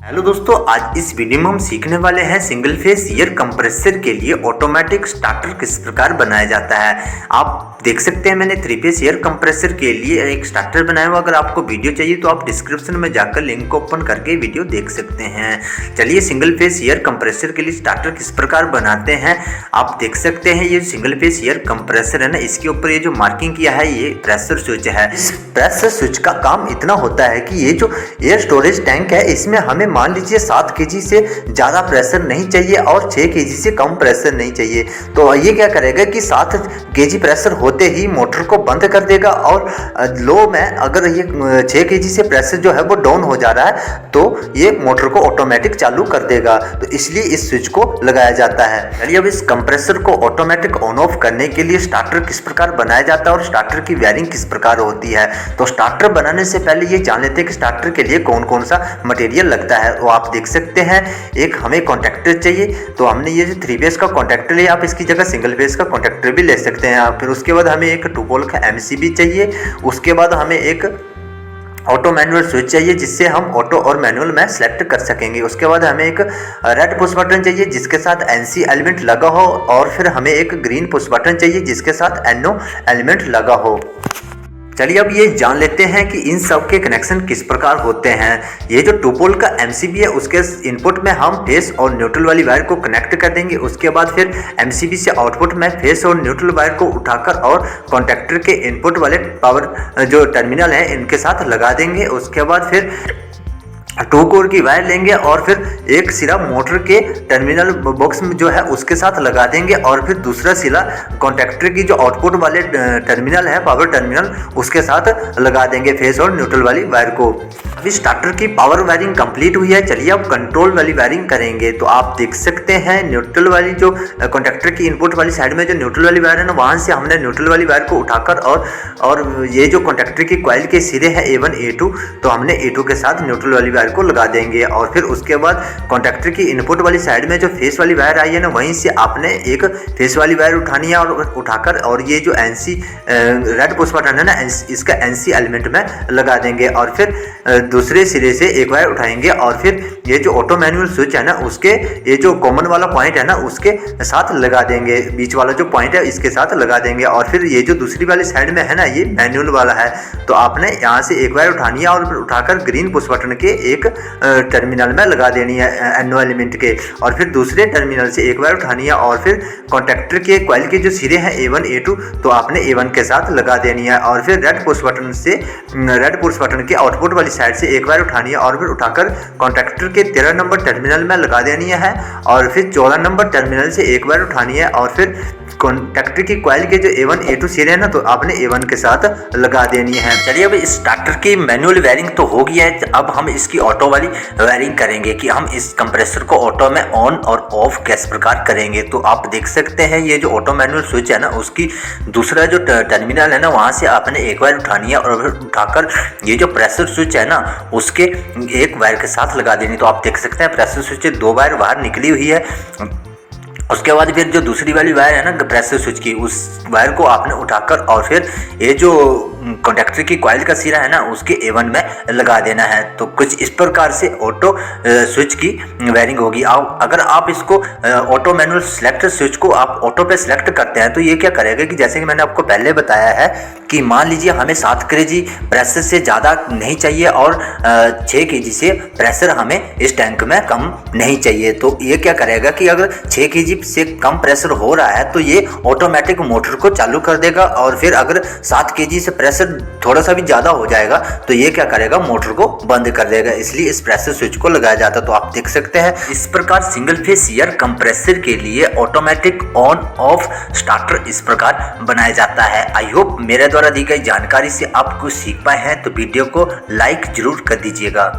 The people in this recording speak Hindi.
हेलो दोस्तों, आज इस वीडियो में हम सीखने वाले हैं सिंगल फेस एयर कंप्रेसर के लिए ऑटोमेटिक स्टार्टर किस प्रकार बनाया जाता है। आप देख सकते हैं मैंने 3 फेस एयर कंप्रेसर के लिए एक स्टार्टर बनाया हुआ। अगर आपको वीडियो चाहिए तो आप डिस्क्रिप्शन में जाकर लिंक को ओपन करके वीडियो देख सकते हैं। चलिए सिंगल फेस एयर कंप्रेसर के लिए स्टार्टर किस प्रकार बनाते हैं आप देख सकते हैं। ये सिंगल फेस एयर कंप्रेसर है ना, इसके ऊपर ये जो मार्किंग किया है ये प्रेशर स्विच है। इस प्रेशर स्विच का काम इतना होता है कि ये जो एयर स्टोरेज टैंक है इसमें हमें मान लीजिए 7 केजी से ज़्यादा प्रेशर नहीं चाहिए और 6 केजी से कम प्रेशर नहीं चाहिए। तो ये क्या करेगा कि 7 केजी प्रेशर होते ही मोटर को बंद कर देगा और लो में अगर ये 6 केजी से प्रेशर जो है वो डाउन हो जा रहा है तो ये मोटर को ऑटोमेटिक चालू कर देगा। तो इसलिए इस स्विच को लगाया जाता है। चलिए अब इस कंप्रेसर को ऑटोमेटिक ऑन ऑफ करने के लिए स्टार्टर किस प्रकार बनाया जाता है और स्टार्टर की वायरिंग किस प्रकार होती है। तो स्टार्टर बनाने से पहले ये जान लेते हैं कि स्टार्टर के लिए कौन कौन सा मटेरियल लगता है। वो आप देख सकते हैं, एक हमें कॉन्टैक्टर चाहिए, तो हमने ये जो 3 फेस का कॉन्टैक्टर लिया, आप इसकी जगह सिंगल फेस का कॉन्टैक्टर भी ले सकते हैं। फिर उसके बाद हमें एक 2 पोल का एमसीबी चाहिए। उसके बाद हमें एक ऑटो मैनुअल स्विच चाहिए जिससे हम ऑटो और मैनुअल में सेलेक्ट कर सकेंगे। उसके बाद हमें एक रेड पुश बटन चाहिए जिसके साथ एनसी एलिमेंट लगा हो और फिर हमें एक ग्रीन पुश बटन चाहिए जिसके साथ एनओ एलिमेंट लगा हो। चलिए अब ये जान लेते हैं कि इन सब के कनेक्शन किस प्रकार होते हैं। ये जो 2 पोल का एमसीबी है उसके इनपुट में हम फेस और न्यूट्रल वाली वायर को कनेक्ट कर देंगे। उसके बाद फिर एमसीबी से आउटपुट में फेस और न्यूट्रल वायर को उठाकर और कॉन्टैक्टर के इनपुट वाले पावर जो टर्मिनल है इनके साथ लगा देंगे। उसके बाद फिर 2 कोर की वायर लेंगे और फिर एक सिरा मोटर के टर्मिनल बॉक्स में जो है उसके साथ लगा देंगे और फिर दूसरा सिरा कॉन्टैक्टर की जो आउटपुट वाले टर्मिनल है पावर टर्मिनल उसके साथ लगा देंगे फेस और न्यूट्रल वाली वायर को। अभी स्टार्टर की पावर वायरिंग कंप्लीट हुई है। चलिए अब कंट्रोल वाली वायरिंग करेंगे। तो आप देख सकते हैं न्यूट्रल वाली जो कॉन्टैक्टर की इनपुट वाली साइड में जो न्यूट्रल वाली वायर है ना, वहाँ से हमने न्यूट्रल वाली वायर को उठाकर और ये जो कॉन्टैक्टर की कॉइल के सिरे हैं A1 A2, तो हमने A2 के साथ न्यूट्रल वाली वायर को लगा देंगे। और फिर उसके बाद कॉन्टैक्टर की इनपुट वाली साइड में जो फेस वाली वायर आई है ना, वहीं से आपने एक फेस वाली वायर उठानी है और उठाकर और ये जो एनसी रेड पुश बटन है ना, इसका एनसी एलिमेंट में लगा देंगे और फिर दूसरे सिरे से एक वायर उठाएंगे और फिर ये जो ऑटो मैनुअल स्विच है ना उसके ये जो कॉमन वाला पॉइंट है ना उसके साथ लगा देंगे। बीच वाला जो पॉइंट है इसके साथ लगा देंगे और फिर ये जो दूसरी वाली साइड में है ना ये मैनुअल वाला है, तो आपने यहाँ से एक वायर उठानी है और उठाकर ग्रीन पुश बटन के एक टर्मिनल में लगा देनी है एनओ एलिमेंट के। और फिर दूसरे टर्मिनल से एक वायर उठानी है और फिर कॉन्टैक्टर के कॉइल के जो सिरे हैं A1 A2, तो आपने A1 के साथ लगा देनी है। और फिर रेड पुश बटन के आउटपुट वाली साइड से एक वायर उठानी है और फिर उठाकर कॉन्टैक्टर के 13 नंबर टर्मिनल में लगा देनी है और फिर 14 नंबर टर्मिनल से एक वायर उठानी है और फिर कॉन्टैक्टर की कॉइल के जो A1 A2 सिरे है ना, तो आपने A1 के साथ लगा देनी है। चलिए अब इस स्टार्टर की मैनुअल वायरिंग तो हो गई है। अब हम इसकी ऑटो वाली वायरिंग करेंगे कि हम इस कंप्रेसर को ऑटो में ऑन और ऑफ किस प्रकार करेंगे। तो आप देख सकते हैं ये जो ऑटो मैनुअल स्विच है ना उसकी दूसरा जो टर्मिनल है ना वहाँ से आपने एक वायर उठानी है और फिर उठाकर ये जो प्रेशर स्विच है ना उसके एक वायर के साथ लगा देनी। तो आप देख सकते हैं प्रेशर स्विच 2 वायर बाहर निकली हुई है। उसके बाद फिर जो दूसरी वाली वायर है ना प्रेशर स्विच की, उस वायर को आपने उठाकर और फिर ये जो कॉन्टैक्टर की कॉइल का सिरा है ना उसके A1 में लगा देना है। तो कुछ इस प्रकार से ऑटो स्विच की वायरिंग होगी। अगर आप इसको ऑटो मैनुअल सेलेक्ट स्विच को आप ऑटो पे सेलेक्ट करते हैं तो ये क्या करेगा कि जैसे कि मैंने आपको पहले बताया है कि मान लीजिए हमें 7 केजी प्रेशर से ज़्यादा नहीं चाहिए और 6 केजी से प्रेशर हमें इस टैंक में कम नहीं चाहिए। तो ये क्या करेगा कि अगर 6 केजी से कम प्रेशर हो रहा है तो ये ऑटोमेटिक मोटर को चालू कर देगा और फिर अगर 7 केजी से प्रेशर थोड़ा सा भी ज़्यादा हो जाएगा तो ये क्या करेगा मोटर को बंद कर देगा। इसलिए इस प्रेशर स्विच को लगाया जाता है। तो आप देख सकते हैं इस प्रकार सिंगल फेस एयर कंप्रेसर के लिए ऑटोमेटिक ऑन ऑफ स्टार्टर इस प्रकार बनाया जाता है। आई होप मेरे द्वारा दी गई जानकारी से आप कुछ सीख पाए हैं। तो वीडियो को लाइक जरूर कर दीजिएगा।